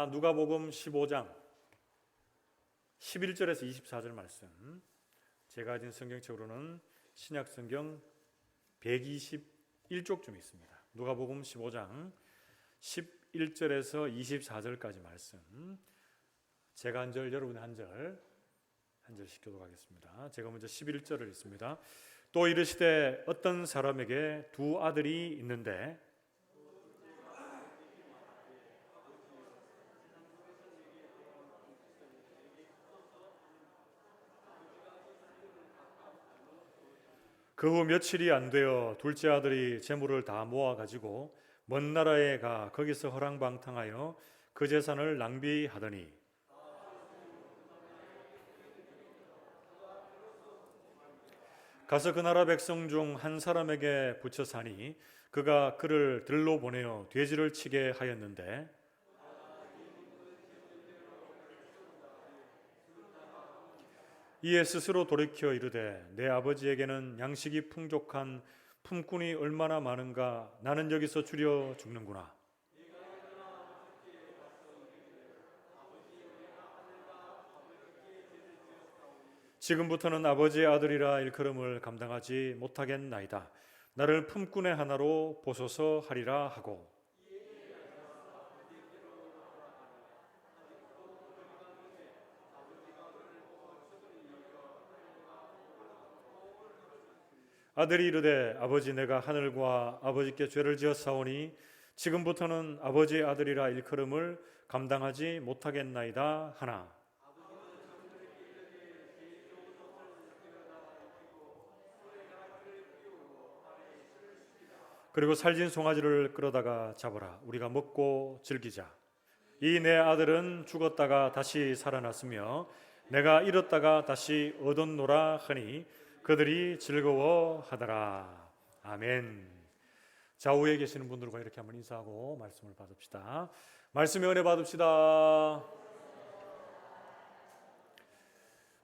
자, 누가복음 15장 11절에서 24절 말씀. 제가 가진 성경책으로는 신약 성경 121쪽쯤 있습니다. 누가복음 15장 11절에서 24절까지 말씀. 제가 한 절, 여러분 한 절씩 교독하겠습니다. 제가 먼저 11절을 읽습니다. 또 이르시되 어떤 사람에게 두 아들이 있는데 그 후 며칠이 안 되어 둘째 아들이 재물을 다 모아가지고 먼 나라에 가 거기서 허랑방탕하여 그 재산을 낭비하더니 가서 그 나라 백성 중 한 사람에게 붙여 사니 그가 그를 들로 보내어 돼지를 치게 하였는데 이에 스스로 돌이켜 이르되 내 아버지에게는 양식이 풍족한 품꾼이 얼마나 많은가 나는 여기서 줄여 죽는구나. 지금부터는 아버지의 아들이라 일컬음을 감당하지 못하겠나이다. 나를 품꾼의 하나로 보소서 하리라 하고 아들이 이르되 아버지 내가 하늘과 아버지께 죄를 지었사오니 지금부터는 아버지의 아들이라 일컬음을 감당하지 못하겠나이다 하나 그리고 살진 송아지를 끌어다가 잡아라 우리가 먹고 즐기자. 이 내 아들은 죽었다가 다시 살아났으며 내가 잃었다가 다시 얻었노라 하니 그들이 즐거워하더라. 아멘. 좌우에 계시는 분들과 이렇게 한번 인사하고 말씀을 받읍시다. 말씀의 은혜 받읍시다.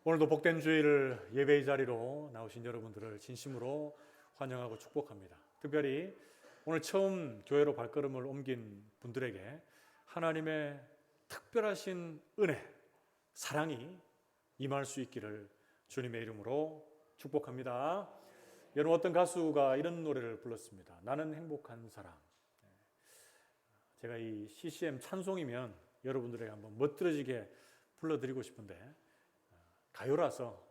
오늘도 복된 주일을 예배의 자리로 나오신 여러분들을 진심으로 환영하고 축복합니다. 특별히 오늘 처음 교회로 발걸음을 옮긴 분들에게 하나님의 특별하신 은혜, 사랑이 임할 수 있기를 주님의 이름으로 축복합니다. 여러분 어떤 가수가 이런 노래를 불렀습니다. 나는 행복한 사람. 제가 이 CCM 찬송이면 여러분들에게 한번 멋들어지게 불러드리고 싶은데 가요라서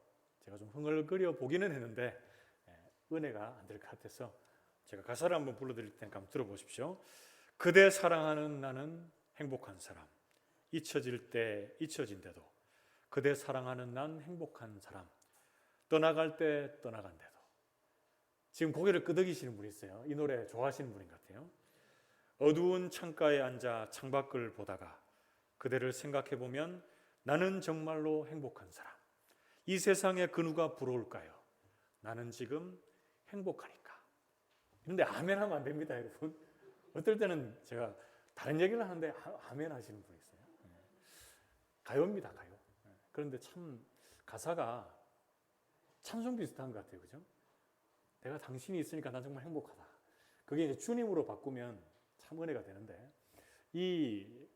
제가 좀 흥얼거려 보기는 했는데 은혜가 안 될 것 같아서 제가 가사를 한번 불러드릴 테니까 한번 들어보십시오. 그대 사랑하는 나는 행복한 사람. 잊혀질 때 잊혀진대도 그대 사랑하는 난 행복한 사람. 떠나갈 때 떠나간대도. 지금 고개를 끄덕이시는 분이 있어요. 이 노래 좋아하시는 분인 것 같아요. 어두운 창가에 앉아 창밖을 보다가 그대를 생각해보면 나는 정말로 행복한 사람. 이 세상에 그 누가 부러울까요? 나는 지금 행복하니까. 그런데 아멘 하면 안 됩니다, 여러분. 어떨 때는 제가 다른 얘기를 하는데 아멘 하시는 분이 있어요. 가요입니다, 가요. 그런데 참 가사가 찬송 비슷한 것 같아요. 그죠? 내가 당신이 있으니까 난 정말 행복하다. 그게 이제 주님으로 바꾸면 참 은혜가 되는데 이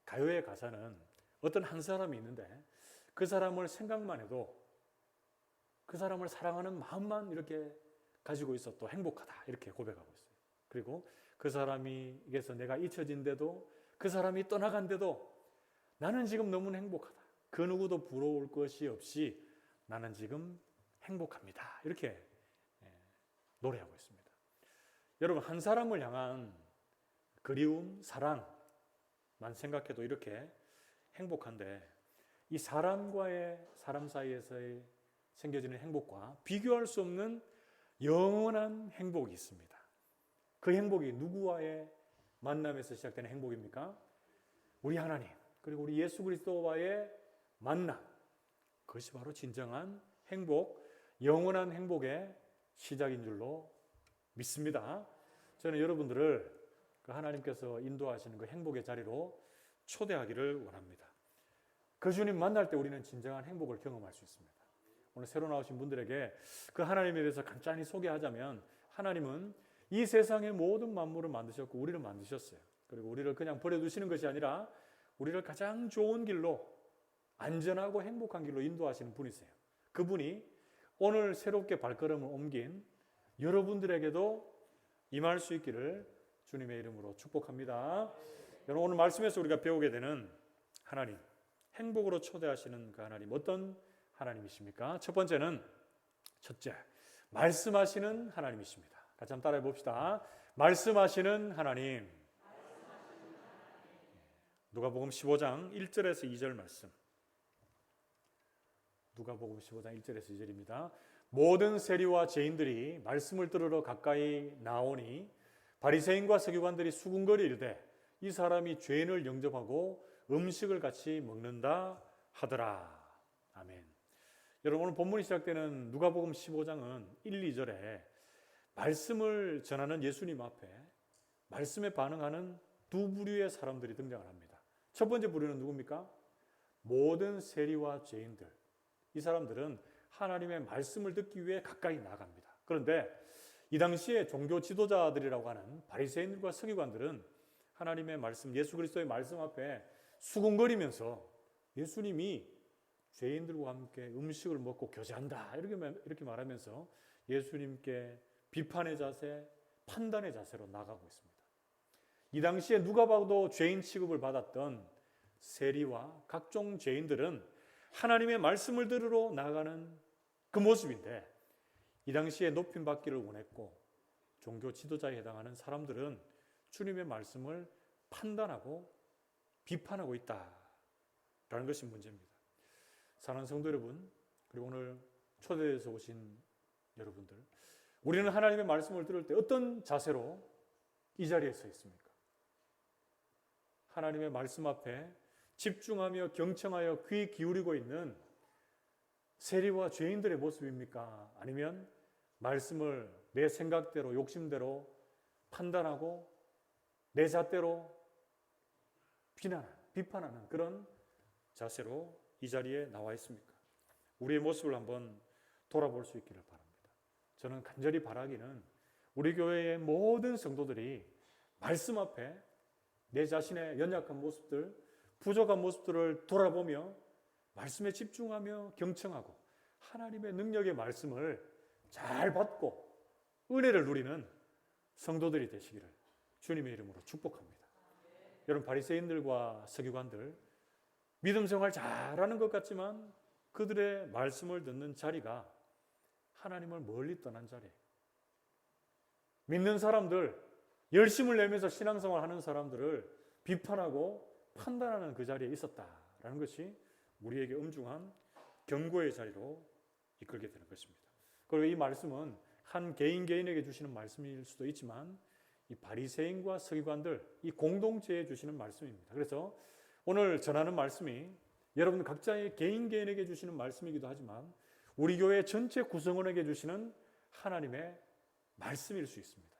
가요의 가사는 어떤 한 사람이 있는데 그 사람을 생각만 해도 그 사람을 사랑하는 마음만 이렇게 가지고 있어도 행복하다 이렇게 고백하고 있어요. 그리고 그 사람에게서 내가 잊혀진데도 그 사람이 떠나간데도 나는 지금 너무 행복하다. 그 누구도 부러울 것이 없이 나는 지금 행복합니다. 이렇게 노래하고 있습니다. 여러분 한 사람을 향한 그리움, 사랑만 생각해도 이렇게 행복한데 이 사람과의 사람 사이에서의 생겨지는 행복과 비교할 수 없는 영원한 행복이 있습니다. 그 행복이 누구와의 만남에서 시작되는 행복입니까? 우리 하나님 그리고 우리 예수 그리스도와의 만남. 그것이 바로 진정한 행복, 영원한 행복의 시작인 줄로 믿습니다. 저는 여러분들을 그 하나님께서 인도하시는 그 행복의 자리로 초대하기를 원합니다. 그 주님 만날 때 우리는 진정한 행복을 경험할 수 있습니다. 오늘 새로 나오신 분들에게 그 하나님에 대해서 간단히 소개하자면 하나님은 이 세상의 모든 만물을 만드셨고 우리를 만드셨어요. 그리고 우리를 그냥 버려두시는 것이 아니라 우리를 가장 좋은 길로, 안전하고 행복한 길로 인도하시는 분이세요. 그분이 오늘 새롭게 발걸음을 옮긴 여러분들에게도 임할 수 있기를 주님의 이름으로 축복합니다. 여러분, 오늘 말씀에서 우리가 배우게 되는 하나님, 행복으로 초대하시는 그 하나님, 어떤 하나님이십니까? 첫째, 말씀하시는 하나님이십니다. 같이 한번 따라해 봅시다. 말씀하시는 하나님. 누가복음 15장 1절에서 2절 말씀. 누가복음 15장 1절에서 2절입니다. 모든 세리와 죄인들이 말씀을 들으러 가까이 나오니 바리새인과 서기관들이 수군거리 이르되 이 사람이 죄인을 영접하고 음식을 같이 먹는다 하더라. 아멘. 여러분, 오늘 본문이 시작되는 누가복음 15장은 1, 2절에 말씀을 전하는 예수님 앞에 말씀에 반응하는 두 부류의 사람들이 등장을 합니다. 첫 번째 부류는 누굽니까? 모든 세리와 죄인들. 이 사람들은 하나님의 말씀을 듣기 위해 가까이 나갑니다. 그런데 이 당시에 종교 지도자들이라고 하는 바리새인들과 서기관들은 하나님의 말씀, 예수 그리스도의 말씀 앞에 수군거리면서 예수님이 죄인들과 함께 음식을 먹고 교제한다 이렇게 말하면서 예수님께 비판의 자세, 판단의 자세로 나가고 있습니다. 이 당시에 누가 봐도 죄인 취급을 받았던 세리와 각종 죄인들은 하나님의 말씀을 들으러 나가는 그 모습인데, 이 당시에 높임 받기를 원했고 종교 지도자에 해당하는 사람들은 주님의 말씀을 판단하고 비판하고 있다라는 것이 문제입니다. 사랑하는 성도 여러분, 그리고 오늘 초대해서 오신 여러분들, 우리는 하나님의 말씀을 들을 때 어떤 자세로 이 자리에 서 있습니까? 하나님의 말씀 앞에 집중하며 경청하여 귀 기울이고 있는 세리와 죄인들의 모습입니까? 아니면 말씀을 내 생각대로, 욕심대로 판단하고 내 잣대로 비판하는 그런 자세로 이 자리에 나와 있습니까? 우리의 모습을 한번 돌아볼 수 있기를 바랍니다. 저는 간절히 바라기는 우리 교회의 모든 성도들이 말씀 앞에 내 자신의 연약한 모습들, 부족한 모습들을 돌아보며 말씀에 집중하며 경청하고 하나님의 능력의 말씀을 잘 받고 은혜를 누리는 성도들이 되시기를 주님의 이름으로 축복합니다. 여러분, 바리새인들과 서기관들 믿음 생활 잘하는 것 같지만 그들의 말씀을 듣는 자리가 하나님을 멀리 떠난 자리예요. 믿는 사람들, 열심을 내면서 신앙생활 하는 사람들을 비판하고 판단하는 그 자리에 있었다라는 것이 우리에게 엄중한 경고의 자리로 이끌게 되는 것입니다. 그리고 이 말씀은 한 개인에게 주시는 말씀일 수도 있지만 이 바리새인과 서기관들, 이 공동체에 주시는 말씀입니다. 그래서 오늘 전하는 말씀이 여러분 각자의 개인에게 주시는 말씀이기도 하지만 우리 교회 전체 구성원에게 주시는 하나님의 말씀일 수 있습니다.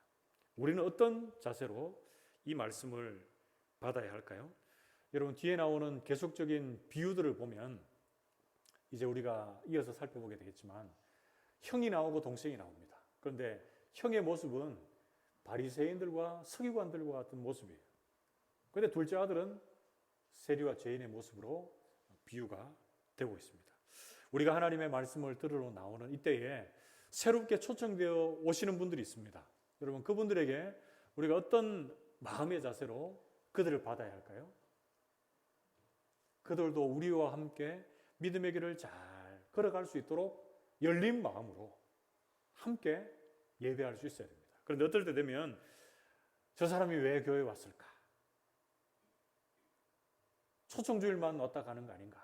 우리는 어떤 자세로 이 말씀을 받아야 할까요? 여러분, 뒤에 나오는 계속적인 비유들을 보면 이제 우리가 이어서 살펴보게 되겠지만 형이 나오고 동생이 나옵니다. 그런데 형의 모습은 바리새인들과 서기관들과 같은 모습이에요. 그런데 둘째 아들은 세리와 죄인의 모습으로 비유가 되고 있습니다. 우리가 하나님의 말씀을 들으러 나오는 이때에 새롭게 초청되어 오시는 분들이 있습니다. 여러분, 그분들에게 우리가 어떤 마음의 자세로 그들을 받아야 할까요? 그들도 우리와 함께 믿음의 길을 잘 걸어갈 수 있도록 열린 마음으로 함께 예배할 수 있어야 됩니다. 그런데 어떨 때 되면 저 사람이 왜 교회에 왔을까? 초청주일만 왔다 가는 거 아닌가?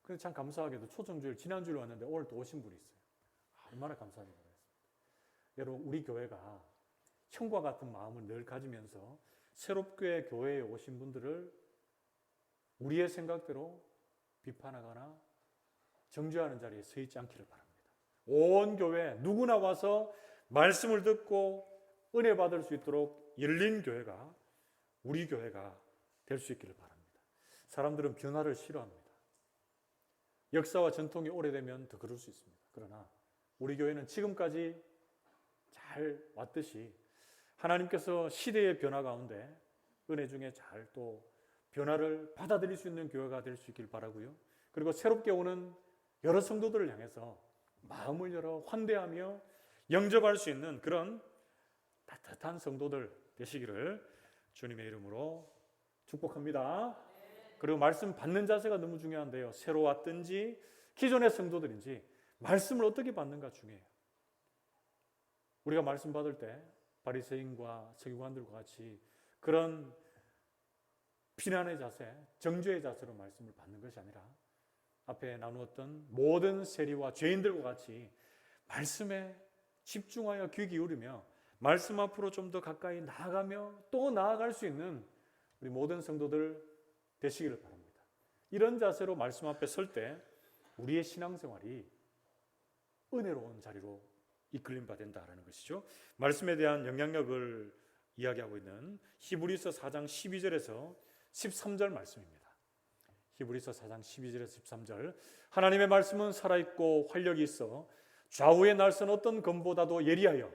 그런데 참 감사하게도 초청주일 지난주에 왔는데 오늘 또 오신 분이 있어요. 얼마나 감사하게 그랬습니다. 여러분, 우리 교회가 형과 같은 마음을 늘 가지면서 새롭게 교회에 오신 분들을 우리의 생각대로 비판하거나 정죄하는 자리에 서 있지 않기를 바랍니다. 온 교회 누구나 와서 말씀을 듣고 은혜 받을 수 있도록 열린 교회가 우리 교회가 될 수 있기를 바랍니다. 사람들은 변화를 싫어합니다. 역사와 전통이 오래되면 더 그럴 수 있습니다. 그러나 우리 교회는 지금까지 잘 왔듯이 하나님께서 시대의 변화 가운데 은혜 중에 잘 또 변화를 받아들일 수 있는 교회가 될 수 있길 바라고요. 그리고 새롭게 오는 여러 성도들을 향해서 마음을 열어 환대하며 영접할 수 있는 그런 따뜻한 성도들 되시기를 주님의 이름으로 축복합니다. 그리고 말씀 받는 자세가 너무 중요한데요. 새로 왔든지 기존의 성도들인지 말씀을 어떻게 받는가 중요해요. 우리가 말씀 받을 때 바리새인과 서기관들과 같이 그런 비난의 자세, 정죄의 자세로 말씀을 받는 것이 아니라 앞에 나누었던 모든 세리와 죄인들과 같이 말씀에 집중하여 귀 기울이며 말씀 앞으로 좀 더 가까이 나아가며 또 나아갈 수 있는 우리 모든 성도들 되시기를 바랍니다. 이런 자세로 말씀 앞에 설 때 우리의 신앙생활이 은혜로운 자리로 이끌림 받는다라는 것이죠. 말씀에 대한 영향력을 이야기하고 있는 히브리서 4장 12절에서 13절 말씀입니다. 히브리서 4장 12절에서 13절 하나님의 말씀은 살아있고 활력이 있어 좌우의 날선 어떤 검보다도 예리하여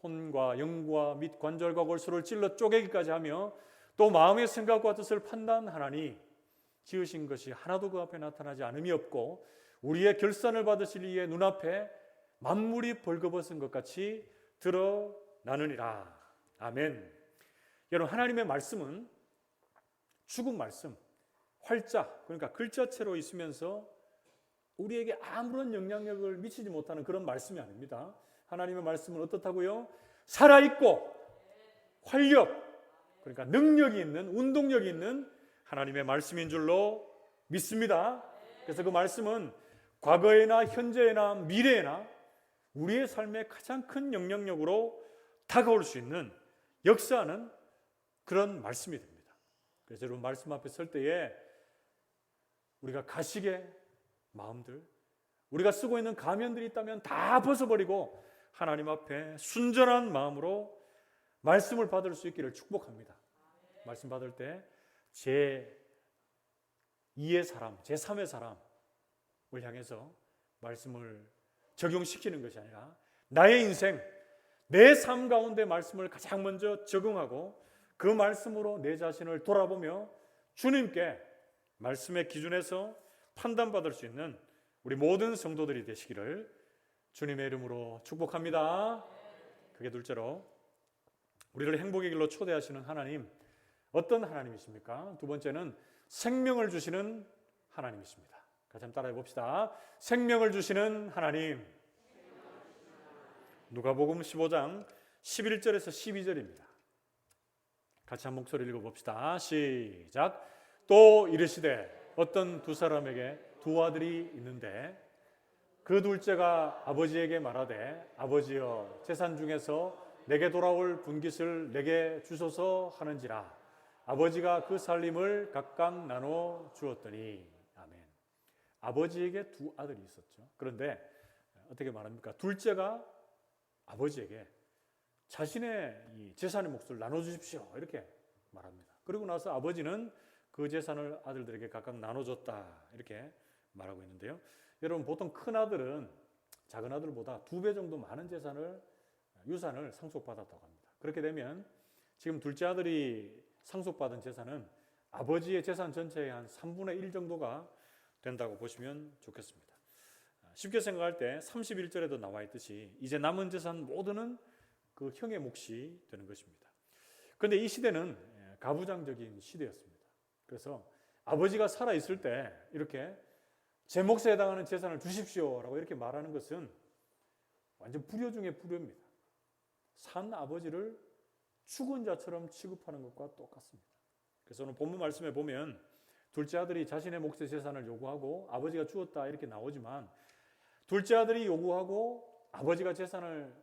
혼과 영과 및 관절과 골수를 찔러 쪼개기까지 하며 또 마음의 생각과 뜻을 판단하나니 지으신 것이 하나도 그 앞에 나타나지 않음이 없고 우리의 결산을 받으실 이의 눈앞에 만물이 벌거벗은 것 같이 드러나느니라. 아멘. 여러분, 하나님의 말씀은 죽은 말씀, 활자, 그러니까 글자체로 있으면서 우리에게 아무런 영향력을 미치지 못하는 그런 말씀이 아닙니다. 하나님의 말씀은 어떻다고요? 살아있고 활력, 그러니까 능력이 있는, 운동력이 있는 하나님의 말씀인 줄로 믿습니다. 그래서 그 말씀은 과거에나 현재에나 미래에나 우리의 삶에 가장 큰 영향력으로 다가올 수 있는 역사하는 그런 말씀이 됩니다. 그래서 여러분 말씀 앞에 설 때에 우리가 가식의 마음들, 우리가 쓰고 있는 가면들이 있다면 다 벗어버리고 하나님 앞에 순전한 마음으로 말씀을 받을 수 있기를 축복합니다. 말씀 받을 때 제2의 사람, 제3의 사람을 향해서 말씀을 적용시키는 것이 아니라 나의 인생, 내 삶 가운데 말씀을 가장 먼저 적응하고 그 말씀으로 내 자신을 돌아보며 주님께 말씀의 기준에서 판단받을 수 있는 우리 모든 성도들이 되시기를 주님의 이름으로 축복합니다. 그게 둘째로 우리를 행복의 길로 초대하시는 하나님, 어떤 하나님이십니까? 두 번째는 생명을 주시는 하나님이십니다. 같이 한번 따라해 봅시다. 생명을 주시는 하나님. 누가복음 15장 11절에서 12절입니다. 같이 한 목소리 읽어봅시다. 시작. 또 이르시되 어떤 두 사람에게 두 아들이 있는데 그 둘째가 아버지에게 말하되 아버지여 재산 중에서 내게 돌아올 분깃을 내게 주소서 하는지라. 아버지가 그 살림을 각각 나눠 주었더니. 아멘. 아버지에게 두 아들이 있었죠. 그런데 어떻게 말합니까? 둘째가 아버지에게 자신의 이 재산의 몫을 나눠주십시오 이렇게 말합니다. 그리고 나서 아버지는 그 재산을 아들들에게 각각 나눠줬다 이렇게 말하고 있는데요. 여러분 보통 큰 아들은 작은 아들보다 2배 정도 많은 유산을 상속받았다고 합니다. 그렇게 되면 지금 둘째 아들이 상속받은 재산은 아버지의 재산 전체의 한 3분의 1 정도가 된다고 보시면 좋겠습니다. 쉽게 생각할 때 31절에도 나와 있듯이 이제 남은 재산 모두는 그 형의 몫이 되는 것입니다. 그런데 이 시대는 가부장적인 시대였습니다. 그래서 아버지가 살아있을 때 이렇게 제 몫에 해당하는 재산을 주십시오라고 이렇게 말하는 것은 완전 불효 중의 불효입니다. 산 아버지를 죽은 자처럼 취급하는 것과 똑같습니다. 그래서 오늘 본문 말씀에 보면 둘째 아들이 자신의 몫의 재산을 요구하고 아버지가 주었다 이렇게 나오지만 둘째 아들이 요구하고 아버지가 재산을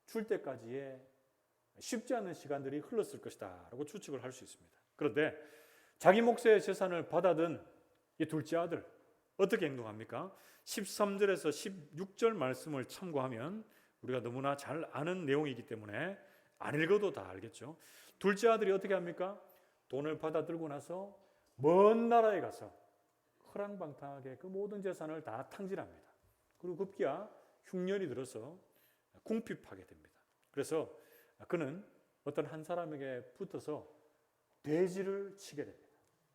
줄 때까지의 쉽지 않은 시간들이 흘렀을 것이다 라고 추측을 할 수 있습니다. 그런데 자기 몫의 재산을 받아든 이 둘째 아들 어떻게 행동합니까? 13절에서 16절 말씀을 참고하면 우리가 너무나 잘 아는 내용이기 때문에 안 읽어도 다 알겠죠. 둘째 아들이 어떻게 합니까? 돈을 받아 들고 나서 먼 나라에 가서 허랑방탕하게 그 모든 재산을 다 탕진합니다. 그리고 급기야 흉년이 들어서 궁핍하게 됩니다. 그래서 그는 어떤 한 사람에게 붙어서 돼지를 치게 됩니다.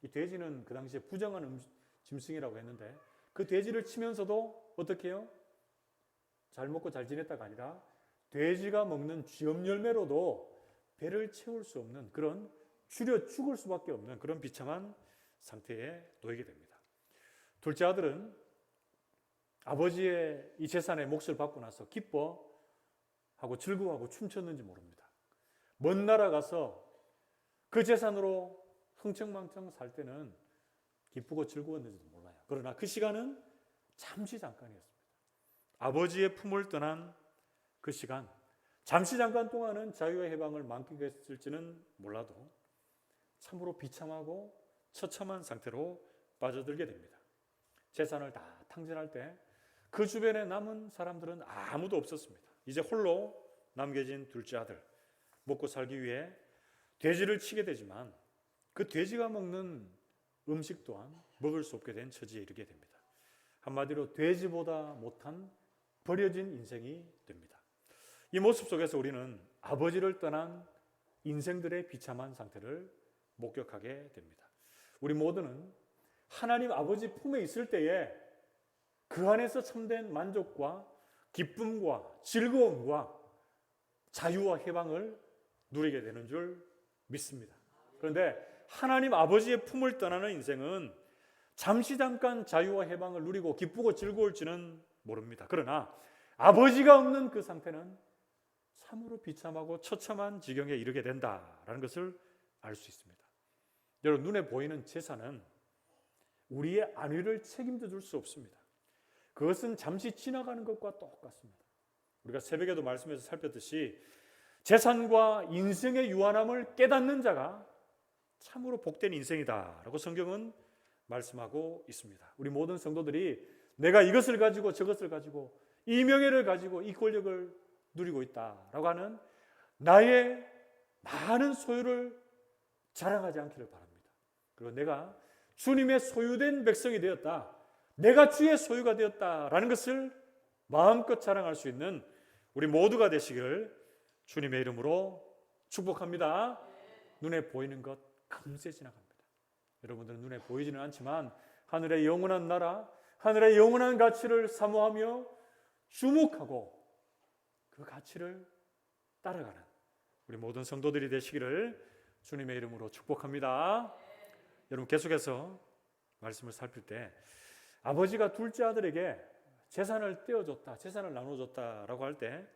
이 돼지는 그 당시에 부정한 짐승이라고 했는데 그 돼지를 치면서도 어떻게 해요? 잘 먹고 잘 지냈다가 아니라 돼지가 먹는 쥐염 열매로도 배를 채울 수 없는 그런 줄여 죽을 수밖에 없는 그런 비참한 상태에 놓이게 됩니다. 둘째 아들은 아버지의 이 재산의 몫을 받고 나서 기뻐하고 즐거워하고 춤췄는지 모릅니다. 먼 나라 가서 그 재산으로 흥청망청 살 때는 기쁘고 즐거웠는지도 몰라요. 그러나 그 시간은 잠시 잠깐이었습니다. 아버지의 품을 떠난 그 시간, 잠시 잠깐 동안은 자유의 해방을 만끽했을지는 몰라도 참으로 비참하고 처참한 상태로 빠져들게 됩니다. 재산을 다 탕진할 때 그 주변에 남은 사람들은 아무도 없었습니다. 이제 홀로 남겨진 둘째 아들, 먹고 살기 위해 돼지를 치게 되지만 그 돼지가 먹는 음식 또한 먹을 수 없게 된 처지에 이르게 됩니다. 한마디로 돼지보다 못한 버려진 인생이 됩니다. 이 모습 속에서 우리는 아버지를 떠난 인생들의 비참한 상태를 목격하게 됩니다. 우리 모두는 하나님 아버지 품에 있을 때에 그 안에서 참된 만족과 기쁨과 즐거움과 자유와 해방을 누리게 되는 줄 믿습니다. 그런데 하나님 아버지의 품을 떠나는 인생은 잠시 잠깐 자유와 해방을 누리고 기쁘고 즐거울지는 모릅니다. 그러나 아버지가 없는 그 상태는 참으로 비참하고 처참한 지경에 이르게 된다라는 것을 알 수 있습니다. 여러분, 눈에 보이는 재산은 우리의 안위를 책임져 줄 수 없습니다. 그것은 잠시 지나가는 것과 똑같습니다. 우리가 새벽에도 말씀에서 살폈듯이 재산과 인생의 유한함을 깨닫는 자가 참으로 복된 인생이다라고 성경은 말씀하고 있습니다. 우리 모든 성도들이 내가 이것을 가지고 저것을 가지고 이 명예를 가지고 이 권력을 누리고 있다라고 하는 나의 많은 소유를 자랑하지 않기를 바랍니다. 그리고 내가 주님의 소유된 백성이 되었다, 내가 주의 소유가 되었다라는 것을 마음껏 자랑할 수 있는 우리 모두가 되시기를 주님의 이름으로 축복합니다. 눈에 보이는 것 금세 지나갑니다. 여러분들은 눈에 보이지는 않지만 하늘의 영원한 나라, 하늘의 영원한 가치를 사모하며 주목하고 그 가치를 따라가는 우리 모든 성도들이 되시기를 주님의 이름으로 축복합니다. 여러분, 계속해서 말씀을 살필 때 아버지가 둘째 아들에게 재산을 떼어줬다, 재산을 나눠줬다라고 할 때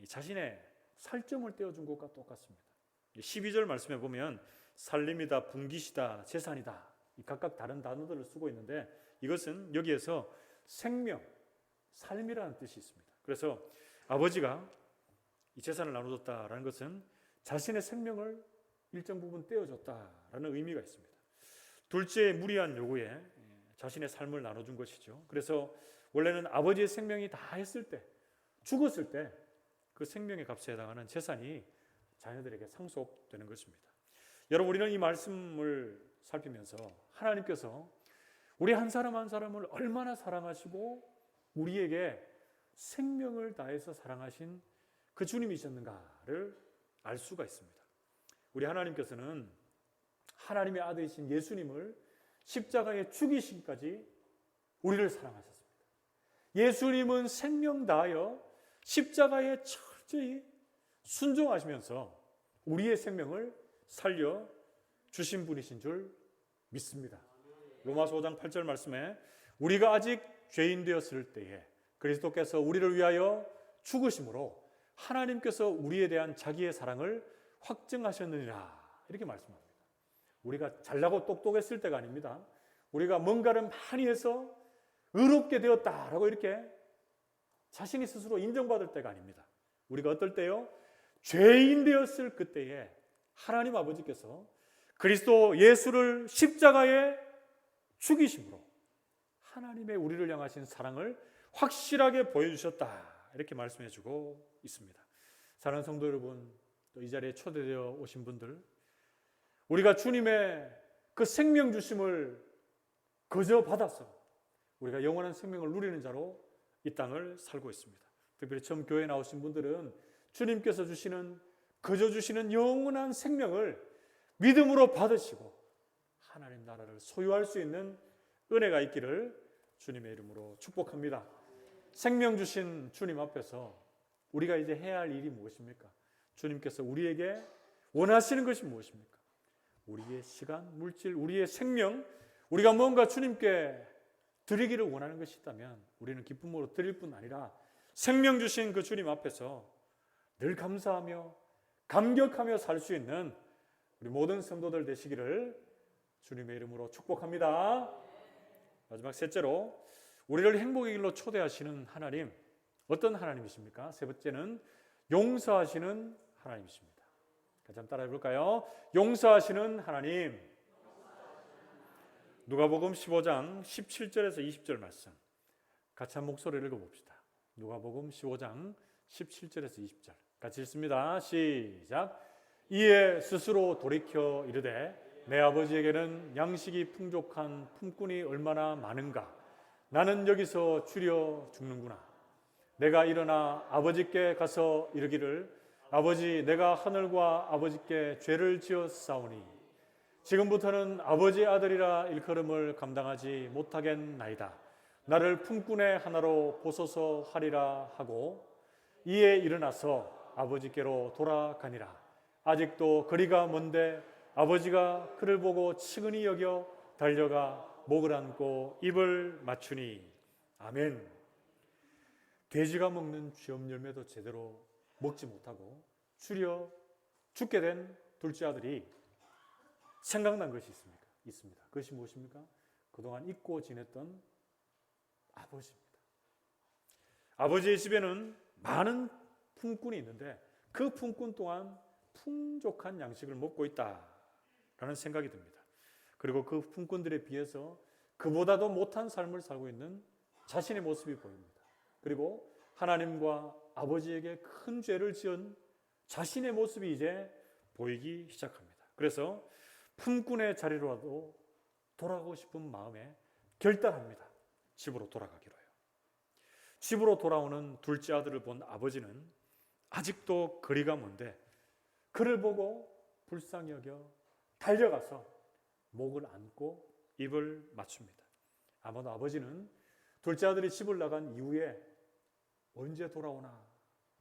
자신의 살점을 떼어준 것과 똑같습니다. 12절 말씀에 보면 살림이다, 분깃이다, 재산이다, 각각 다른 단어들을 쓰고 있는데 이것은 여기에서 생명, 삶이라는 뜻이 있습니다. 그래서 아버지가 이 재산을 나눠줬다라는 것은 자신의 생명을 일정 부분 떼어줬다라는 의미가 있습니다. 둘째의 무리한 요구에 자신의 삶을 나눠준 것이죠. 그래서 원래는 아버지의 생명이 다 했을 때, 죽었을 때 그 생명의 값에 해당하는 재산이 자녀들에게 상속되는 것입니다. 여러분, 우리는 이 말씀을 살피면서 하나님께서 우리 한 사람 한 사람을 얼마나 사랑하시고 우리에게 생명을 다해서 사랑하신 그 주님이셨는가를 알 수가 있습니다. 우리 하나님께서는 하나님의 아들이신 예수님을 십자가에 죽이심까지 우리를 사랑하셨습니다. 예수님은 생명 다하여 십자가에 철저히 순종하시면서 우리의 생명을 살려 주신 분이신 줄 믿습니다. 로마서 5장 8절 말씀에 우리가 아직 죄인 되었을 때에 그리스도께서 우리를 위하여 죽으심으로 하나님께서 우리에 대한 자기의 사랑을 확증하셨느니라, 이렇게 말씀합니다. 우리가 잘나고 똑똑했을 때가 아닙니다. 우리가 뭔가를 많이 해서 의롭게 되었다라고 이렇게 자신이 스스로 인정받을 때가 아닙니다. 우리가 어떨 때요? 죄인 되었을 그때에 하나님 아버지께서 그리스도 예수를 십자가에 죽이심으로 하나님의 우리를 향하신 사랑을 확실하게 보여주셨다, 이렇게 말씀해주고 있습니다. 사랑하는 성도 여러분, 또 이 자리에 초대되어 오신 분들, 우리가 주님의 그 생명 주심을 거저 받아서 우리가 영원한 생명을 누리는 자로 이 땅을 살고 있습니다. 특별히 처음 교회에 나오신 분들은 주님께서 주시는, 거저 주시는 영원한 생명을 믿음으로 받으시고 하나님 나라를 소유할 수 있는 은혜가 있기를 주님의 이름으로 축복합니다. 생명 주신 주님 앞에서 우리가 이제 해야 할 일이 무엇입니까? 주님께서 우리에게 원하시는 것이 무엇입니까? 우리의 시간, 물질, 우리의 생명, 우리가 뭔가 주님께 드리기를 원하는 것이 있다면 우리는 기쁨으로 드릴 뿐 아니라 생명 주신 그 주님 앞에서 늘 감사하며 감격하며 살 수 있는 우리 모든 성도들 되시기를 주님의 이름으로 축복합니다. 마지막 셋째로 우리를 행복의 길로 초대하시는 하나님, 어떤 하나님이십니까? 세 번째는 용서하시는 하나님이십니다. 같이 한번 따라해 볼까요? 용서하시는 하나님. 누가복음 15장 17절에서 20절 말씀 같이 한 목소리를 읽어봅시다. 누가복음 15장 17절에서 20절 같이 읽습니다. 시작. 이에 스스로 돌이켜 이르되 내 아버지에게는 양식이 풍족한 품꾼이 얼마나 많은가. 나는 여기서 줄여 죽는구나. 내가 일어나 아버지께 가서 이르기를 아버지, 내가 하늘과 아버지께 죄를 지었사오니 지금부터는 아버지의 아들이라 일컬음을 감당하지 못하겠나이다. 나를 품꾼의 하나로 보소서 하리라 하고 이에 일어나서 아버지께로 돌아가니라. 아직도 거리가 먼데 아버지가 그를 보고 측은히 여겨 달려가 목을 안고 입을 맞추니. 아멘. 돼지가 먹는 쥐엄 열매도 제대로 먹지 못하고 줄여 죽게 된 둘째 아들이 생각난 것이 있습니다. 그것이 무엇입니까? 그동안 잊고 지냈던 아버지입니다. 아버지의 집에는 많은 품꾼이 있는데 그 품꾼 또한 풍족한 양식을 먹고 있다라는 생각이 듭니다. 그리고 그 품꾼들에 비해서 그보다도 못한 삶을 살고 있는 자신의 모습이 보입니다. 그리고 하나님과 아버지에게 큰 죄를 지은 자신의 모습이 이제 보이기 시작합니다. 그래서 품꾼의 자리로라도 돌아가고 싶은 마음에 결단합니다. 집으로 돌아가기로요. 집으로 돌아오는 둘째 아들을 본 아버지는 아직도 거리가 먼데 그를 보고 불쌍히 여겨 달려가서 목을 안고 입을 맞춥니다. 아마도 아버지는 둘째 아들이 집을 나간 이후에 언제 돌아오나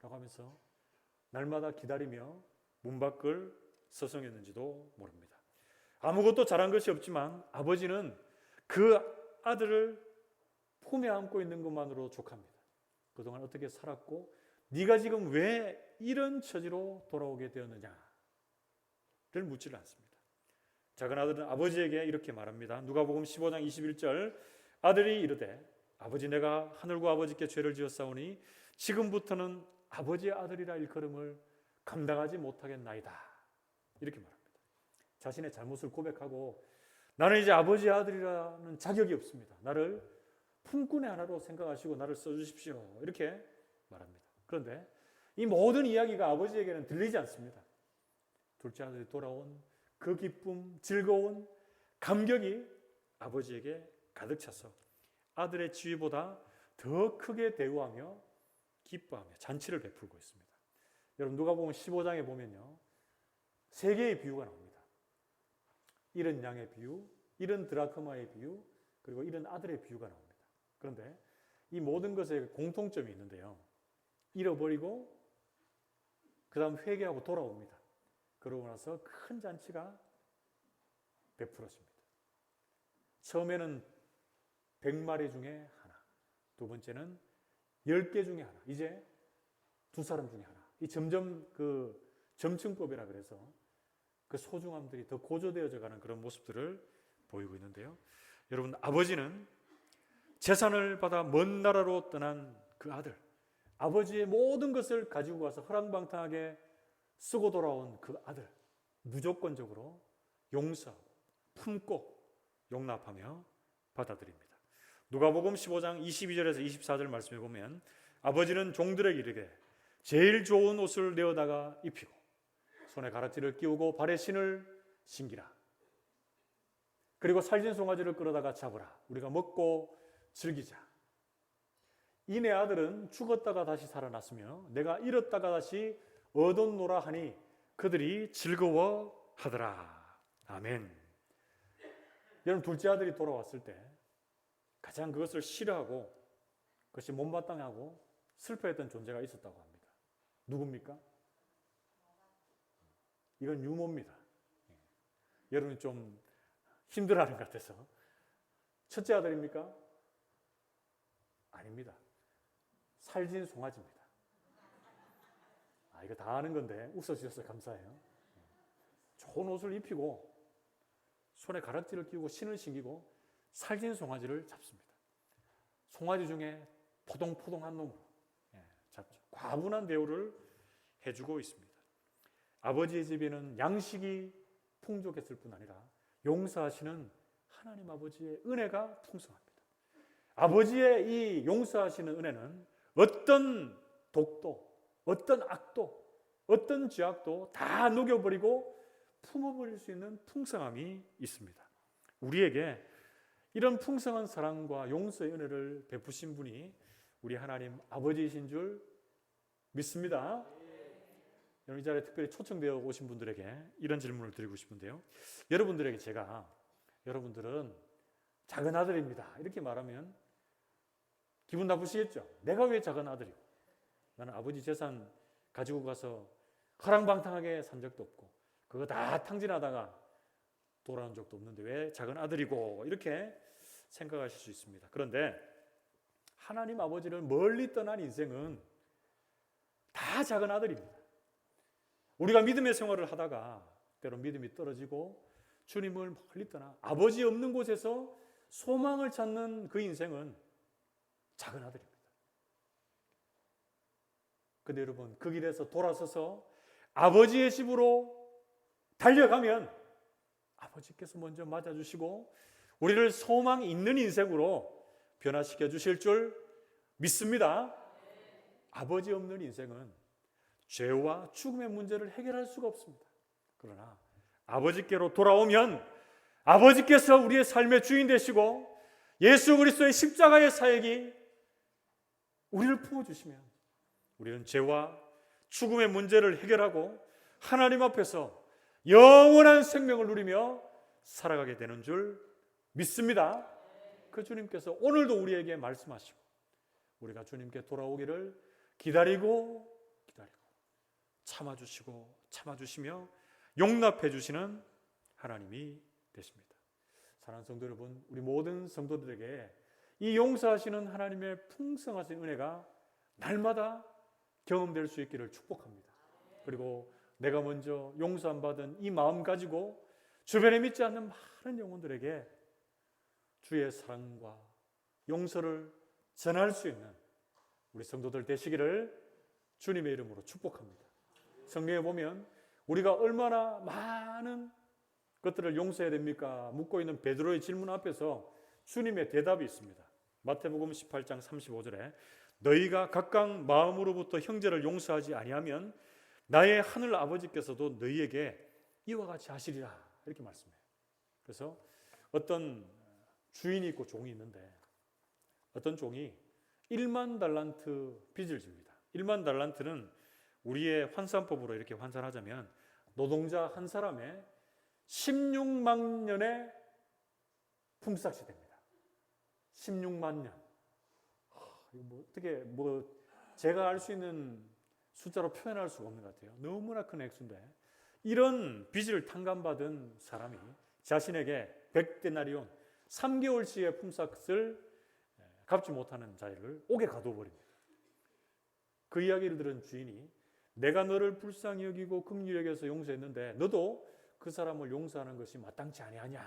라고 하면서 날마다 기다리며 문 밖을 서성였는지도 모릅니다. 아무것도 잘한 것이 없지만 아버지는 그 아들을 품에 안고 있는 것만으로 족합니다. 그동안 어떻게 살았고 네가 지금 왜 이런 처지로 돌아오게 되었느냐를 묻지를 않습니다. 작은 아들은 아버지에게 이렇게 말합니다. 누가복음 15장 21절 아들이 이르되 아버지, 내가 하늘과 아버지께 죄를 지었사오니 지금부터는 아버지의 아들이라 일컬음을 감당하지 못하겠나이다. 이렇게 말합니다. 자신의 잘못을 고백하고 나는 이제 아버지의 아들이라는 자격이 없습니다. 나를 품꾼의 하나로 생각하시고 나를 써주십시오. 이렇게 말합니다. 그런데 이 모든 이야기가 아버지에게는 들리지 않습니다. 둘째 아들이 돌아온 그 기쁨, 즐거운 감격이 아버지에게 가득 차서 아들의 지위보다 더 크게 대우하며 기뻐하며 잔치를 베풀고 있습니다. 여러분 누가복음 15장에 보면요, 세 개의 비유가 나옵니다. 잃은 양의 비유, 잃은 드라크마의 비유, 그리고 잃은 아들의 비유가 나옵니다. 그런데 이 모든 것에 공통점이 있는데요, 잃어버리고 그 다음 회개하고 돌아옵니다. 그러고 나서 큰 잔치가 베풀어집니다. 처음에는 100마리 중에 하나, 두 번째는 10개 중에 하나, 이제 2사람 중에 하나. 이 점점 그 점층법이라 그래서 그 소중함들이 더 고조되어져 가는 그런 모습들을 보이고 있는데요. 여러분, 아버지는 재산을 받아 먼 나라로 떠난 그 아들, 아버지의 모든 것을 가지고 와서 허랑방탕하게 쓰고 돌아온 그 아들, 무조건적으로 용서하고 품고 용납하며 받아들입니다. 누가복음 15장 22절에서 24절 말씀에 보면 아버지는 종들에게 이르되 제일 좋은 옷을 내어다가 입히고 손에 가라티를 끼우고 발에 신을 신기라. 그리고 살진 송아지를 끌어다가 잡으라. 우리가 먹고 즐기자. 이 내 아들은 죽었다가 다시 살아났으며 내가 잃었다가 다시 얻었노라 하니 그들이 즐거워하더라. 아멘. 여러분 둘째 아들이 돌아왔을 때 가장 그것을 싫어하고 그것이 못마땅하고 슬퍼했던 존재가 있었다고 합니다. 누굽니까? 이건 유모입니다. 여러분이 좀 힘들어하는 것 같아서. 첫째 아들입니까? 아닙니다. 살진 송아지입니다. 이거 다 아는 건데 웃어주셔서 감사해요. 좋은 옷을 입히고 손에 가락지를 끼우고 신을 신기고 살진 송아지를 잡습니다. 송아지 중에 포동포동한 놈으로 잡죠. 과분한 대우를 해주고 있습니다. 아버지의 집에는 양식이 풍족했을 뿐 아니라 용서하시는 하나님 아버지의 은혜가 풍성합니다. 아버지의 이 용서하시는 은혜는 어떤 독도, 어떤 악도, 어떤 죄악도 다 녹여버리고 품어버릴 수 있는 풍성함이 있습니다. 우리에게 이런 풍성한 사랑과 용서의 은혜를 베푸신 분이 우리 하나님 아버지이신 줄 믿습니다. 여러분 이 자리에 특별히 초청되어 오신 분들에게 이런 질문을 드리고 싶은데요. 여러분들에게 제가 여러분들은 작은 아들입니다 이렇게 말하면 기분 나쁘시겠죠? 내가 왜 작은 아들이고 나는 아버지 재산 가지고 가서 허랑방탕하게 산 적도 없고 그거 다 탕진하다가 돌아온 적도 없는데 왜 작은 아들이고 이렇게 생각하실 수 있습니다. 그런데 하나님 아버지를 멀리 떠난 인생은 다 작은 아들입니다. 우리가 믿음의 생활을 하다가 때로 믿음이 떨어지고 주님을 멀리 떠나 아버지 없는 곳에서 소망을 찾는 그 인생은 작은 아들입니다. 근데 여러분 그 길에서 돌아서서 아버지의 집으로 달려가면 아버지께서 먼저 맞아주시고 우리를 소망 있는 인생으로 변화시켜 주실 줄 믿습니다. 아버지 없는 인생은 죄와 죽음의 문제를 해결할 수가 없습니다. 그러나 아버지께로 돌아오면 아버지께서 우리의 삶의 주인 되시고 예수 그리스도의 십자가의 사역이 우리를 품어주시면 우리는 죄와 죽음의 문제를 해결하고 하나님 앞에서 영원한 생명을 누리며 살아가게 되는 줄 믿습니다. 그 주님께서 오늘도 우리에게 말씀하시고 우리가 주님께 돌아오기를 기다리고 참아주시며 용납해 주시는 하나님이 되십니다. 사랑하는 성도 여러분, 우리 모든 성도들에게 이 용서하시는 하나님의 풍성하신 은혜가 날마다 경험될 수 있기를 축복합니다. 그리고 내가 먼저 용서 안 받은 이 마음 가지고 주변에 믿지 않는 많은 영혼들에게 주의 사랑과 용서를 전할 수 있는 우리 성도들 되시기를 주님의 이름으로 축복합니다. 성경에 보면 우리가 얼마나 많은 것들을 용서해야 됩니까? 묻고 있는 베드로의 질문 앞에서 주님의 대답이 있습니다. 마태복음 18장 35절에 너희가 각각 마음으로부터 형제를 용서하지 아니하면 나의 하늘 아버지께서도 너희에게 이와 같이 하시리라 이렇게 말씀해요. 그래서 어떤 주인이 있고 종이 있는데 어떤 종이 1만 달란트 빚을 집니다. 1만 달란트는 우리의 환산법으로 이렇게 환산하자면 노동자 한 사람의 16만 년의 품삯이 됩니다. 16만 년. 어떻게 제가 알 수 있는 숫자로 표현할 수가 없는 것 같아요. 너무나 큰 액수인데 이런 빚을 탕감받은 사람이 자신에게 100데나리온 3개월치의 품삯을 갚지 못하는 자를 옥에 가둬버립니다. 그 이야기를 들은 주인이 내가 너를 불쌍히 여기고 긍휼히 여겨서 용서했는데 너도 그 사람을 용서하는 것이 마땅치 아니하냐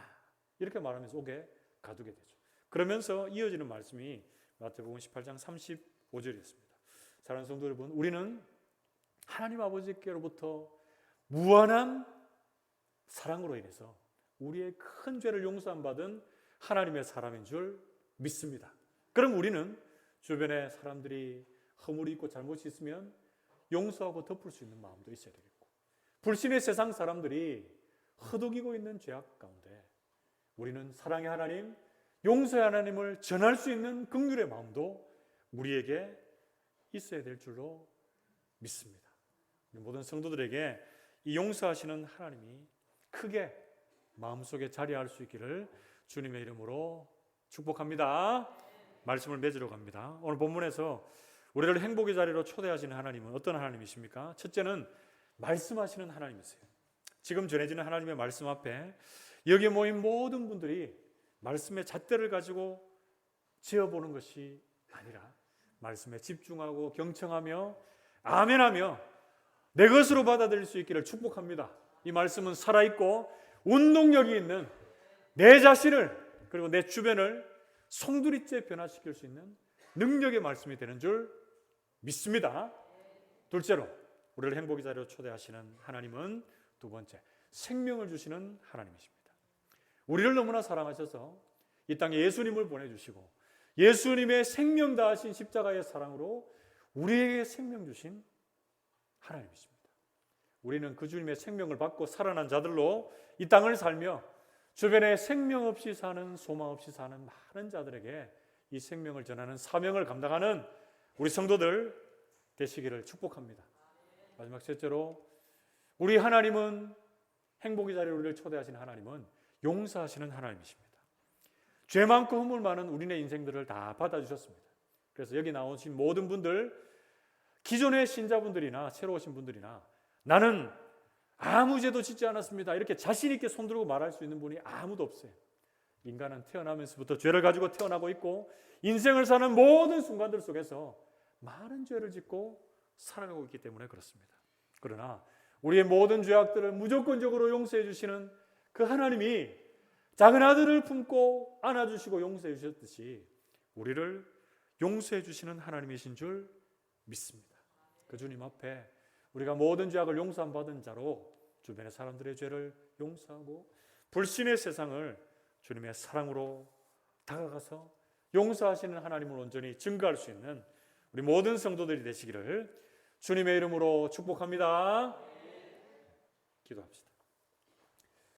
이렇게 말하면서 옥에 가두게 되죠. 그러면서 이어지는 말씀이 마태복음 18장 35절이었습니다. 사랑하는 성도 여러분, 우리는 하나님 아버지께로부터 무한한 사랑으로 인해서 우리의 큰 죄를 용서 안 받은 하나님의 사람인 줄 믿습니다. 그럼 우리는 주변에 사람들이 허물이 있고 잘못이 있으면 용서하고 덮을 수 있는 마음도 있어야 되겠고, 불신의 세상 사람들이 허덕이고 있는 죄악 가운데 우리는 사랑의 하나님, 용서의 하나님을 전할 수 있는 긍휼의 마음도 우리에게 있어야 될 줄로 믿습니다. 모든 성도들에게 이 용서하시는 하나님이 크게 마음속에 자리할 수 있기를 주님의 이름으로 축복합니다. 말씀을 맺으러 갑니다. 오늘 본문에서 우리를 행복의 자리로 초대하시는 하나님은 어떤 하나님이십니까? 첫째는 말씀하시는 하나님이세요. 지금 전해지는 하나님의 말씀 앞에 여기 모인 모든 분들이 말씀의 잣대를 가지고 지어보는 것이 아니라 말씀에 집중하고 경청하며 아멘하며 내 것으로 받아들일 수 있기를 축복합니다. 이 말씀은 살아있고 운동력이 있는 내 자신을 그리고 내 주변을 송두리째 변화시킬 수 있는 능력의 말씀이 되는 줄 믿습니다. 둘째로 우리를 행복의 자리로 초대하시는 하나님은 두 번째, 생명을 주시는 하나님이십니다. 우리를 너무나 사랑하셔서 이 땅에 예수님을 보내주시고 예수님의 생명 다하신 십자가의 사랑으로 우리에게 생명 주신 하나님이십니다. 우리는 그 주님의 생명을 받고 살아난 자들로 이 땅을 살며 주변에 생명 없이 사는, 소망 없이 사는 많은 자들에게 이 생명을 전하는 사명을 감당하는 우리 성도들 되시기를 축복합니다. 마지막 셋째로 우리 하나님은 행복의 자리에 우리를 초대하시는 하나님은 용서하시는 하나님이십니다. 죄 많고 허물 많은 우리네 인생들을 다 받아주셨습니다. 그래서 여기 나오신 모든 분들, 기존의 신자분들이나 새로 오신 분들이나 나는 아무 죄도 짓지 않았습니다, 이렇게 자신 있게 손들고 말할 수 있는 분이 아무도 없어요. 인간은 태어나면서부터 죄를 가지고 태어나고 있고 인생을 사는 모든 순간들 속에서 많은 죄를 짓고 살아가고 있기 때문에 그렇습니다. 그러나 우리의 모든 죄악들을 무조건적으로 용서해 주시는 그 하나님이 작은 아들을 품고 안아주시고 용서해 주셨듯이 우리를 용서해 주시는 하나님이신 줄 믿습니다. 그 주님 앞에 우리가 모든 죄악을 용서함 받은 자로 주변의 사람들의 죄를 용서하고 불신의 세상을 주님의 사랑으로 다가가서 용서하시는 하나님을 온전히 증거할 수 있는 우리 모든 성도들이 되시기를 주님의 이름으로 축복합니다. 기도합시다.